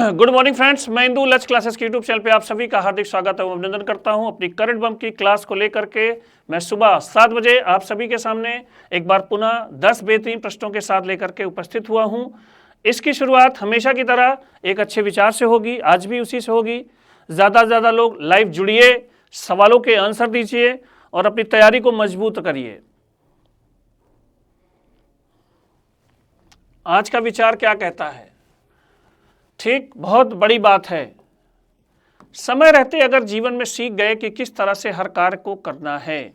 Good morning friends, मैं इंदू लच classes के यूट्यूब चैनल पे आप सभी का हार्दिक स्वागत है, अभिनंदन करता हूं। अपनी करंट बम की क्लास को लेकर के मैं सुबह 7 बजे आप सभी के सामने एक बार पुनः 10 बेहतरीन प्रश्नों के साथ लेकर के उपस्थित हुआ हूं। इसकी शुरुआत हमेशा की तरह एक अच्छे विचार से होगी, आज भी उसी से होगी। ज़्यादा से ज़्यादा लोग लाइव जुड़िए, सवालों के आंसर दीजिए और अपनी तैयारी को मजबूत करिए। आज का विचार क्या कहता है? ठीक, बहुत बड़ी बात है। समय रहते अगर जीवन में सीख गए कि किस तरह से हर कार्य को करना है,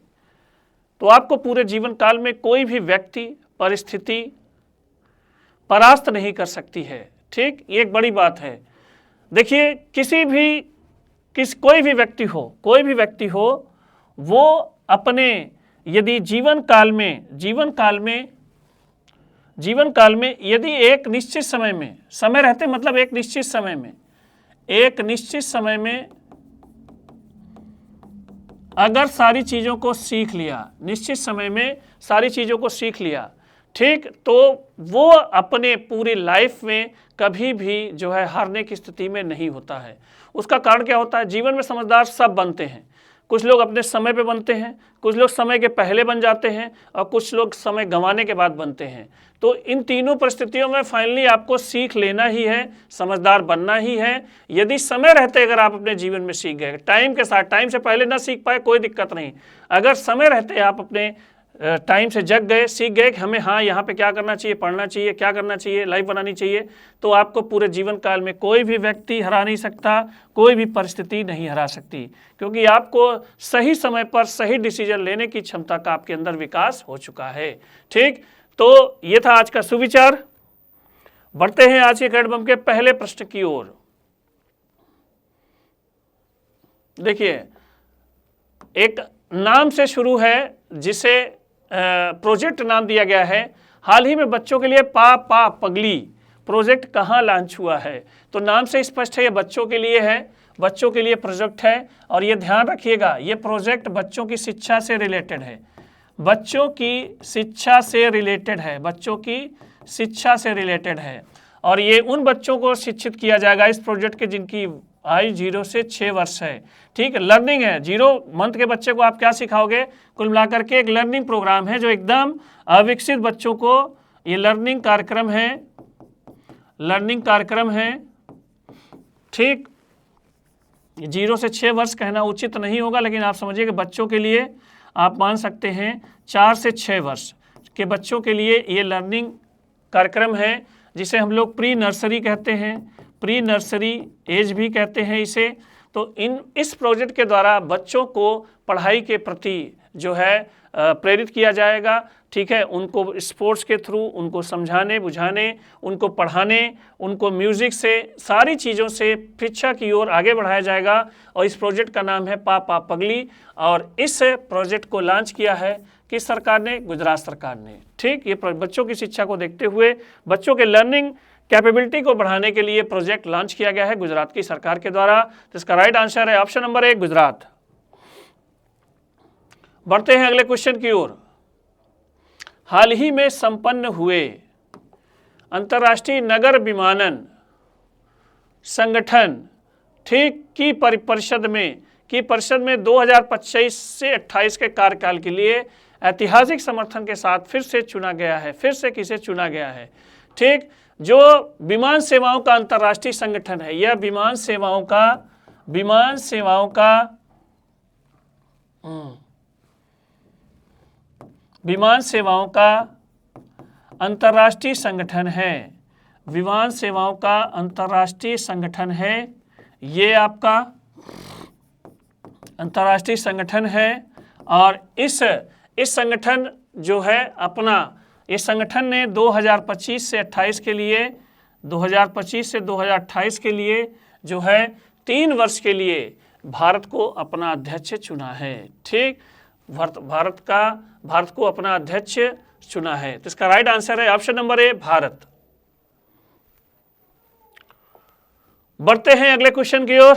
तो आपको पूरे जीवन काल में कोई भी व्यक्ति, परिस्थिति परास्त नहीं कर सकती है। ठीक, ये एक बड़ी बात है। देखिए, कोई भी व्यक्ति हो, वो अपने यदि जीवन काल में यदि एक निश्चित समय में, समय रहते मतलब एक निश्चित समय में अगर सारी चीज़ों को सीख लिया, ठीक, तो वो अपने पूरी लाइफ में कभी भी जो है हारने की स्थिति में नहीं होता है। उसका कारण क्या होता है? जीवन में समझदार सब बनते हैं। कुछ लोग अपने समय पे बनते हैं, कुछ लोग समय के पहले बन जाते हैं और कुछ लोग समय गंवाने के बाद बनते हैं। तो इन तीनों परिस्थितियों में फाइनली आपको सीख लेना ही है, समझदार बनना ही है। यदि समय रहते अगर आप अपने जीवन में सीख गए, टाइम के साथ, टाइम से पहले ना सीख पाए कोई दिक्कत नहीं, अगर समय रहते आप अपने टाइम से जग गए, सीख गए कि हमें यहाँ पे क्या करना चाहिए, पढ़ना चाहिए, क्या करना चाहिए, लाइफ बनानी चाहिए, तो आपको पूरे जीवन काल में कोई भी व्यक्ति हरा नहीं सकता, कोई भी परिस्थिति नहीं हरा सकती, क्योंकि आपको सही समय पर सही डिसीजन लेने की क्षमता का आपके अंदर विकास हो चुका है। ठीक, तो ये था आज का सुविचार। बढ़ते हैं आज के करंट बम के पहले प्रश्न की ओर। देखिए, एक नाम से शुरू है जिसे प्रोजेक्ट नाम दिया गया है। हाल ही में बच्चों के लिए पा पगली प्रोजेक्ट कहाँ लॉन्च हुआ है? तो नाम से स्पष्ट है, ये बच्चों के लिए है, बच्चों के लिए प्रोजेक्ट है। और ये ध्यान रखिएगा, ये प्रोजेक्ट बच्चों की शिक्षा से रिलेटेड है, बच्चों की शिक्षा से रिलेटेड है। और ये उन बच्चों को शिक्षित किया जाएगा इस प्रोजेक्ट के जिनकी आयु 0 से 6 वर्ष है। ठीक है, लर्निंग है। 0 मंथ के बच्चे को आप क्या सिखाओगे? कुल मिलाकर के एक लर्निंग प्रोग्राम है जो एकदम अविकसित बच्चों को, ये लर्निंग कार्यक्रम है। ठीक, 0 से 6 वर्ष कहना उचित नहीं होगा, लेकिन आप समझिए कि बच्चों के लिए आप मान सकते हैं 4 से 6 वर्ष के बच्चों के लिए ये लर्निंग कार्यक्रम है, जिसे हम लोग प्री नर्सरी कहते हैं, प्री नर्सरी एज भी कहते हैं इसे। तो इस प्रोजेक्ट के द्वारा बच्चों को पढ़ाई के प्रति जो है प्रेरित किया जाएगा। ठीक है, उनको स्पोर्ट्स के थ्रू उनको समझाने बुझाने, उनको पढ़ाने, उनको म्यूज़िक से, सारी चीज़ों से शिक्षा की ओर आगे बढ़ाया जाएगा। और इस प्रोजेक्ट का नाम है पा पगली। और इस प्रोजेक्ट को लॉन्च किया है किस सरकार ने? गुजरात सरकार ने। ठीक, ये बच्चों की शिक्षा को देखते हुए, बच्चों के लर्निंग कैपेबिलिटी को बढ़ाने के लिए प्रोजेक्ट लॉन्च किया गया है गुजरात की सरकार के द्वारा। तो इसका राइट आंसर है ऑप्शन नंबर 1, गुजरात। बढ़ते हैं अगले क्वेश्चन की ओर। हाल ही में संपन्न हुए अंतर्राष्ट्रीय नगर विमानन संगठन, ठीक, की परिषद में 2025 से 28 के कार्यकाल के लिए ऐतिहासिक समर्थन के साथ फिर से चुना गया है। फिर से किसे चुना गया है? ठीक, जो विमान सेवाओं का अंतर्राष्ट्रीय संगठन है, यह विमान सेवाओं का अंतर्राष्ट्रीय संगठन है। विमान सेवाओं का अंतर्राष्ट्रीय संगठन है, ये आपका अंतर्राष्ट्रीय संगठन है। और इस संगठन जो है अपना, इस संगठन ने 2025 से 28 के लिए, 2025 से 2028 के लिए जो है 3 वर्ष के लिए भारत को अपना अध्यक्ष चुना है। ठीक, भारत को अपना अध्यक्ष चुना है। तो इसका राइट आंसर है ऑप्शन नंबर ए, भारत। बढ़ते हैं अगले क्वेश्चन की ओर।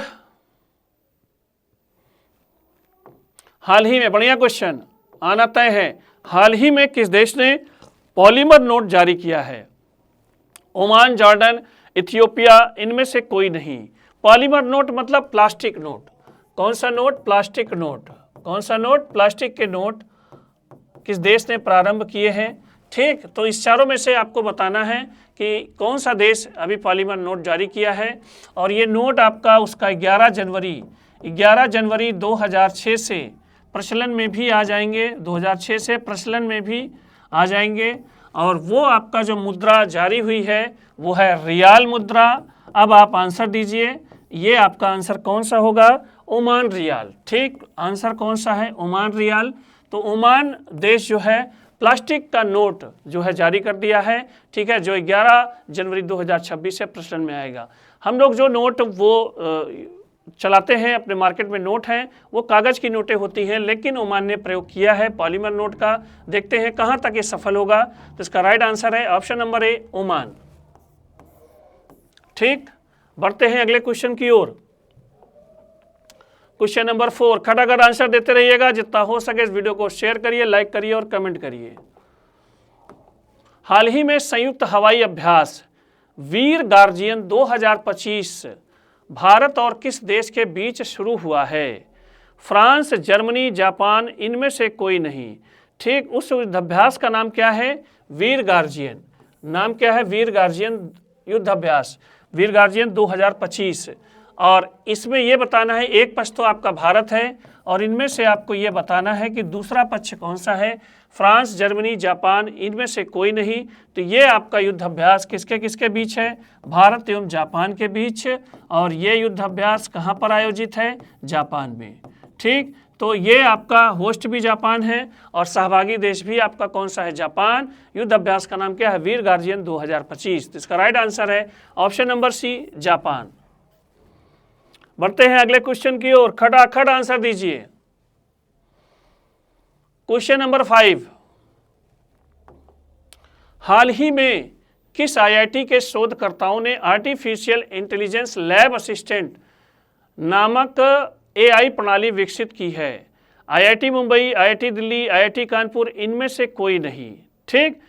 हाल ही में, बढ़िया क्वेश्चन आना तय है, हाल ही में किस देश ने पॉलीमर नोट जारी किया है? ओमान, जॉर्डन, इथियोपिया, इनमें से कोई नहीं। पॉलीमर नोट मतलब प्लास्टिक नोट। कौन सा नोट? Plastic note. कौन सा नोट? प्लास्टिक के नोट किस देश ने प्रारंभ किए हैं? ठीक, तो इस चारों में से आपको बताना है कि कौन सा देश अभी पॉलीमर नोट जारी किया है। और ये नोट आपका उसका 11 जनवरी 2006 से प्रचलन में भी आ जाएंगे, 2006 से प्रचलन में भी आ जाएंगे। और वो आपका जो मुद्रा जारी हुई है वो है रियाल मुद्रा। अब आप आंसर दीजिए, ये आपका आंसर कौन सा होगा? ओमान रियाल। ठीक, आंसर कौन सा है? ओमान रियाल। तो ओमान देश जो है प्लास्टिक का नोट जो है जारी कर दिया है, ठीक है, जो 11 जनवरी 2026 से प्रचलन में आएगा। हम लोग जो नोट वो चलाते हैं अपने मार्केट में, नोट हैं वो कागज़ की नोटें होती हैं, लेकिन ओमान ने प्रयोग किया है पॉलीमर नोट का। देखते हैं कहाँ तक ये सफल होगा। तो इसका राइट आंसर है ऑप्शन नंबर ए, ओमान। ठीक, बढ़ते हैं अगले क्वेश्चन की ओर। Question number 4। खटाखट आंसर देते रहिएगा, जितना हो सके इस वीडियो को शेयर करिए, लाइक करिए और कमेंट करिए। हाल ही में संयुक्त हवाई अभ्यास वीर गार्जियन 2025 भारत और किस देश के बीच शुरू हुआ है? फ्रांस, जर्मनी, जापान, इनमें से कोई नहीं। ठीक, उस युद्धाभ्यास का नाम क्या है? वीर गार्जियन। नाम क्या है? वीर गार्जियन युद्धाभ्यास, वीर गार्जियन 2025। और इसमें यह बताना है, एक पक्ष तो आपका भारत है और इनमें से आपको यह बताना है कि दूसरा पक्ष कौन सा है। फ्रांस, जर्मनी, जापान, इनमें से कोई नहीं। तो ये आपका युद्धाभ्यास किसके किसके बीच है? भारत एवं जापान के बीच। और ये युद्धाभ्यास कहाँ पर आयोजित है? जापान में। ठीक, तो ये आपका होस्ट भी जापान है और सहभागी देश भी आपका कौन सा है? जापान। युद्धाभ्यास का नाम क्या है? वीर गार्जियन 2025। तो इसका राइट आंसर है ऑप्शन नंबर सी, जापान। बढ़ते हैं अगले क्वेश्चन की ओर, खटाखट आंसर दीजिए। Question number 5। हाल ही में किस आईआईटी के शोधकर्ताओं ने आर्टिफिशियल इंटेलिजेंस लैब असिस्टेंट नामक एआई प्रणाली विकसित की है? IIT Mumbai, IIT Delhi, IIT Kanpur, इनमें से कोई नहीं। ठीक,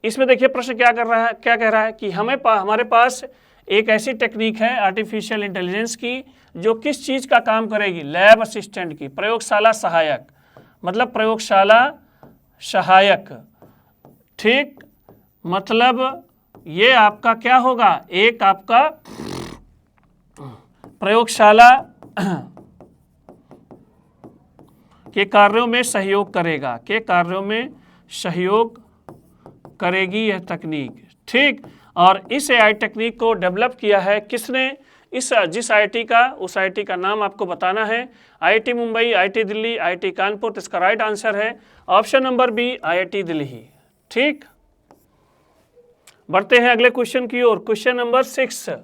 इसमें देखिए प्रश्न क्या कर रहा है, क्या कह रहा है कि हमारे पास एक ऐसी टेक्निक है आर्टिफिशियल इंटेलिजेंस की जो किस चीज़ का काम करेगी? लैब असिस्टेंट की, प्रयोगशाला सहायक, मतलब प्रयोगशाला सहायक। ठीक, मतलब ये आपका क्या होगा? एक आपका प्रयोगशाला के कार्यों में सहयोग करेगा, के कार्यों में सहयोग करेगी यह तकनीक। ठीक, और इस एआई टेक्निक को डेवलप किया है किसने? जिस आईआईटी का, उस आईआईटी का नाम आपको बताना है। IIT Mumbai, IIT Delhi, IIT Kanpur. तो इसका राइट आंसर है option number B, IIT Delhi. ठीक, बढ़ते हैं अगले क्वेश्चन की ओर। Question number 6।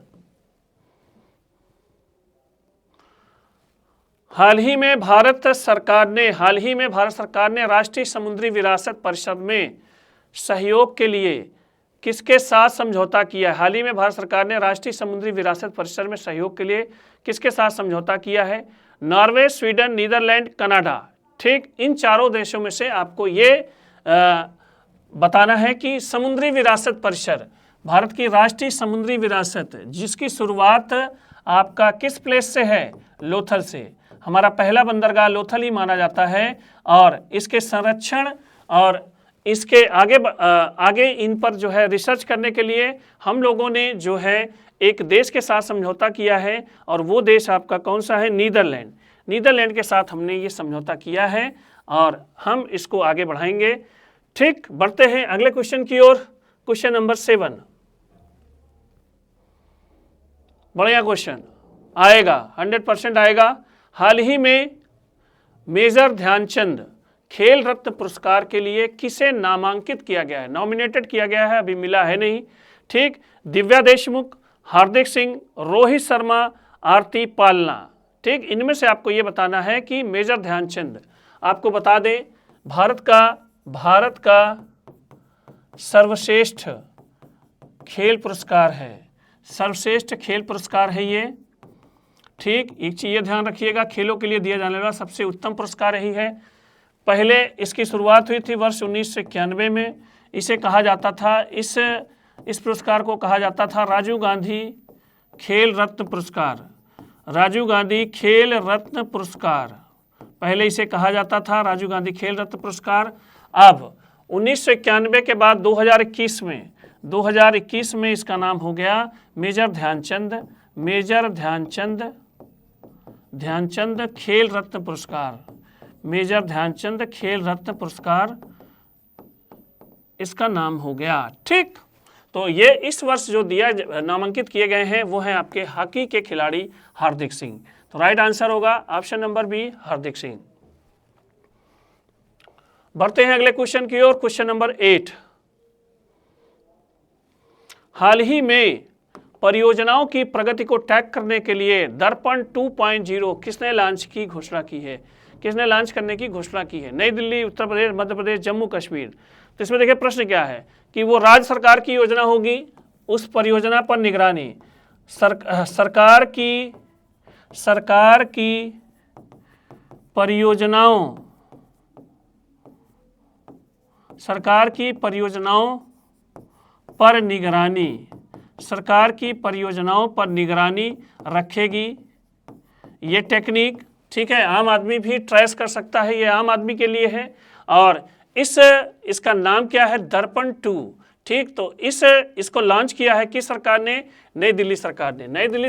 हाल ही में भारत सरकार ने राष्ट्रीय समुद्री विरासत परिषद में सहयोग के लिए किसके साथ समझौता किया है? हाल ही में भारत सरकार ने राष्ट्रीय समुद्री विरासत परिषद में सहयोग के लिए किसके साथ समझौता किया है? Norway, Sweden, Netherlands, Canada. ठीक, इन चारों देशों में से आपको ये बताना है कि समुद्री विरासत परिषद, भारत की राष्ट्रीय समुद्री विरासत, जिसकी शुरुआत आपका किस प्लेस से है? लोथल से। हमारा पहला बंदरगाह लोथल ही माना जाता है। और इसके संरक्षण और इसके आगे इन पर जो है रिसर्च करने के लिए हम लोगों ने जो है एक देश के साथ समझौता किया है, और वो देश आपका कौन सा है? नीदरलैंड। नीदरलैंड के साथ हमने ये समझौता किया है और हम इसको आगे बढ़ाएंगे। ठीक, बढ़ते हैं अगले क्वेश्चन की ओर। Question number 7। बढ़िया क्वेश्चन आएगा, 100% आएगा। हाल ही में मेजर ध्यानचंद खेल रत्न पुरस्कार के लिए किसे नामांकित किया गया है? नॉमिनेटेड किया गया है, अभी मिला है नहीं। ठीक, दिव्या देशमुख, हार्दिक सिंह, रोहित शर्मा, आरती पालना। ठीक, इनमें से आपको ये बताना है कि मेजर ध्यानचंद, आपको बता दें भारत का सर्वश्रेष्ठ खेल पुरस्कार है, सर्वश्रेष्ठ खेल पुरस्कार है ये। ठीक, एक चीज़ ये ध्यान रखिएगा, खेलों के लिए दिया जाने वाला सबसे उत्तम पुरस्कार यही है। पहले इसकी शुरुआत हुई थी वर्ष 1991 में। इसे कहा जाता था, इस पुरस्कार को कहा जाता था राजीव गांधी खेल रत्न पुरस्कार, राजीव गांधी खेल रत्न पुरस्कार, पहले इसे कहा जाता था राजीव गांधी खेल रत्न पुरस्कार। अब 1991 के बाद 2021 में इसका नाम हो गया मेजर ध्यानचंद खेल रत्न पुरस्कार, मेजर ध्यानचंद खेल रत्न पुरस्कार इसका नाम हो गया। ठीक, तो ये इस वर्ष जो नामांकित किए गए हैं वो हैं आपके हॉकी के खिलाड़ी हार्दिक सिंह। तो राइट आंसर होगा ऑप्शन नंबर बी, हार्दिक सिंह। बढ़ते हैं अगले क्वेश्चन की ओर। क्वेश्चन नंबर 8, हाल ही में परियोजनाओं की प्रगति को ट्रैक करने के लिए दर्पण 2.0 किसने लॉन्च करने की घोषणा की है? नई दिल्ली, उत्तर प्रदेश, मध्य प्रदेश, जम्मू कश्मीर। तो इसमें देखिए प्रश्न क्या है कि वो राज्य सरकार की योजना होगी, उस परियोजना पर निगरानी सरकार की परियोजनाओं पर निगरानी रखेगी ये टेक्निक। ठीक है, आम आदमी भी ट्रेस कर सकता है, ये आम आदमी के लिए है। और इसका नाम क्या है? दर्पण 2। ठीक, तो इसको लॉन्च किया है किस सरकार ने? नई दिल्ली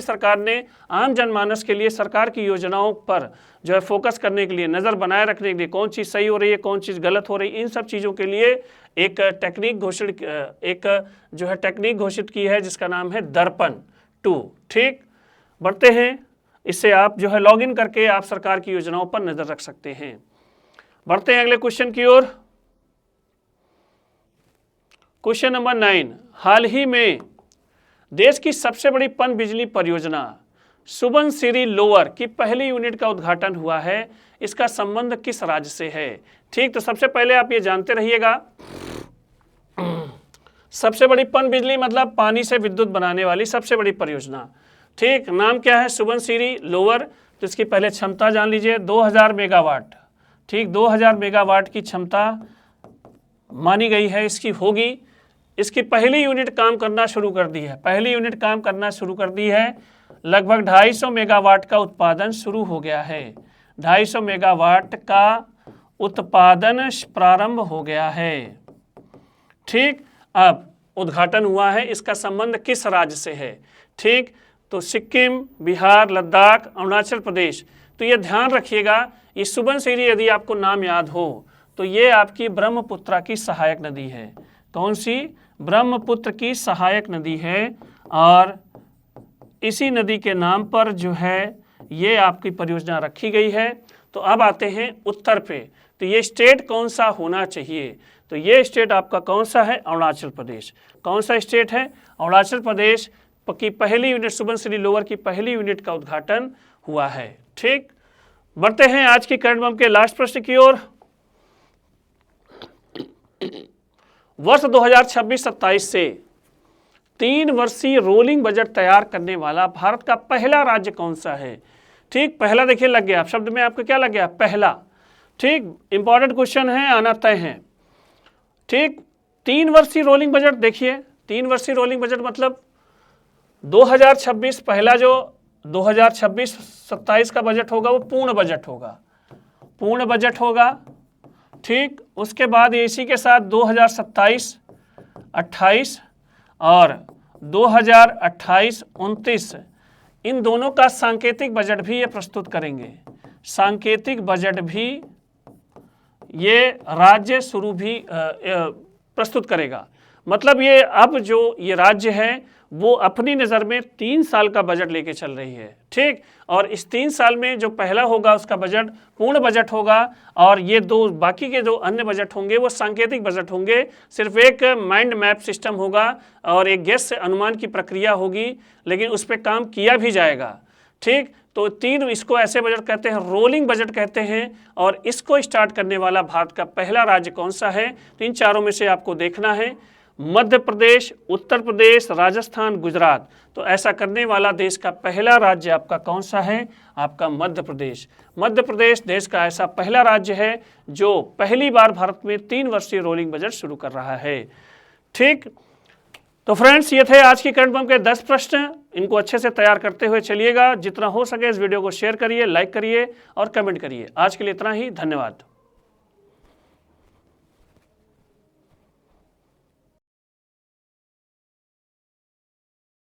सरकार ने आम जनमानस के लिए सरकार की योजनाओं पर जो है फोकस करने के लिए, नज़र बनाए रखने के लिए, कौन चीज़ सही हो रही है, कौन चीज़ गलत हो रही है, इन सब चीज़ों के लिए एक टेक्निक घोषित की है जिसका नाम है दर्पण 2। ठीक, बढ़ते हैं, इससे आप जो है लॉग इन करके आप सरकार की योजनाओं पर नज़र रख सकते हैं। बढ़ते हैं अगले क्वेश्चन की ओर। क्वेश्चन नंबर 9, हाल ही में देश की सबसे बड़ी पन बिजली परियोजना सुबनसिरी लोअर की पहली यूनिट का उद्घाटन हुआ है, इसका संबंध किस राज्य से है? ठीक, तो सबसे पहले आप ये जानते रहिएगा, सबसे बड़ी पन बिजली मतलब पानी से विद्युत बनाने वाली सबसे बड़ी परियोजना। ठीक, नाम क्या है? सुबनसिरी लोअर। तो इसकी पहले क्षमता जान लीजिए, 2000 मेगावाट। ठीक, 2000 मेगावाट की क्षमता मानी गई है इसकी होगी। इसकी पहली यूनिट काम करना शुरू कर दी है, लगभग 250 मेगावाट का उत्पादन शुरू हो गया है। 250 मेगावाट का उत्पादन प्रारंभ हो गया है। ठीक, अब उद्घाटन हुआ है, इसका संबंध किस राज्य से है? ठीक, तो सिक्किम, बिहार, लद्दाख, अरुणाचल प्रदेश। तो ये ध्यान रखिएगा, ये सुबनसिरी यदि आपको नाम याद हो तो ये आपकी ब्रह्मपुत्र की सहायक नदी है। कौन सी? ब्रह्मपुत्र की सहायक नदी है, और इसी नदी के नाम पर जो है ये आपकी परियोजना रखी गई है। तो अब आते हैं उत्तर पे, तो ये स्टेट कौन सा होना चाहिए? तो ये स्टेट आपका कौन सा है? अरुणाचल प्रदेश। कौन सा स्टेट है? अरुणाचल प्रदेश की पहली यूनिट, सुबनसिरी लोअर की पहली यूनिट का उद्घाटन हुआ है। ठीक, बढ़ते हैं आज की करंट बम के लास्ट प्रश्न की ओर। वर्ष 2026-27 से 3 वर्षीय रोलिंग बजट तैयार करने वाला भारत का पहला राज्य कौन सा है? ठीक, पहला देखिए लग गया, शब्द में आपको क्या लग गया? पहला। ठीक, इंपॉर्टेंट क्वेश्चन है, आना तय है। ठीक, 3 वर्षीय रोलिंग बजट, देखिए 3 वर्षीय रोलिंग बजट मतलब 2026 पहला जो 2026-27 का बजट होगा वो पूर्ण बजट होगा। ठीक, उसके बाद इसी के साथ 2027-28 और 2028-29 इन दोनों का सांकेतिक बजट भी ये प्रस्तुत करेंगे। सांकेतिक बजट भी ये राज्य शुरू भी प्रस्तुत करेगा। मतलब ये अब जो ये राज्य है वो अपनी नज़र में 3 साल का बजट लेके चल रही है। ठीक, और इस 3 साल में जो पहला होगा उसका बजट पूर्ण बजट होगा, और ये दो बाकी के जो अन्य बजट होंगे वो सांकेतिक बजट होंगे। सिर्फ एक माइंड मैप सिस्टम होगा और एक गेस अनुमान की प्रक्रिया होगी, लेकिन उस पर काम किया भी जाएगा। ठीक, तो 3 इसको ऐसे बजट कहते हैं, रोलिंग बजट कहते हैं, और इसको स्टार्ट करने वाला भारत का पहला राज्य कौन सा है? तो इन चारों में से आपको देखना है, मध्य प्रदेश, उत्तर प्रदेश, राजस्थान, गुजरात। तो ऐसा करने वाला देश का पहला राज्य आपका कौन सा है? आपका मध्य प्रदेश। मध्य प्रदेश देश का ऐसा पहला राज्य है जो पहली बार भारत में 3 वर्षीय रोलिंग बजट शुरू कर रहा है। ठीक, तो फ्रेंड्स, ये थे आज की करंट बम के 10 प्रश्न। इनको अच्छे से तैयार करते हुए चलिएगा। जितना हो सके इस वीडियो को शेयर करिए, लाइक करिए और कमेंट करिए। आज के लिए इतना ही, धन्यवाद।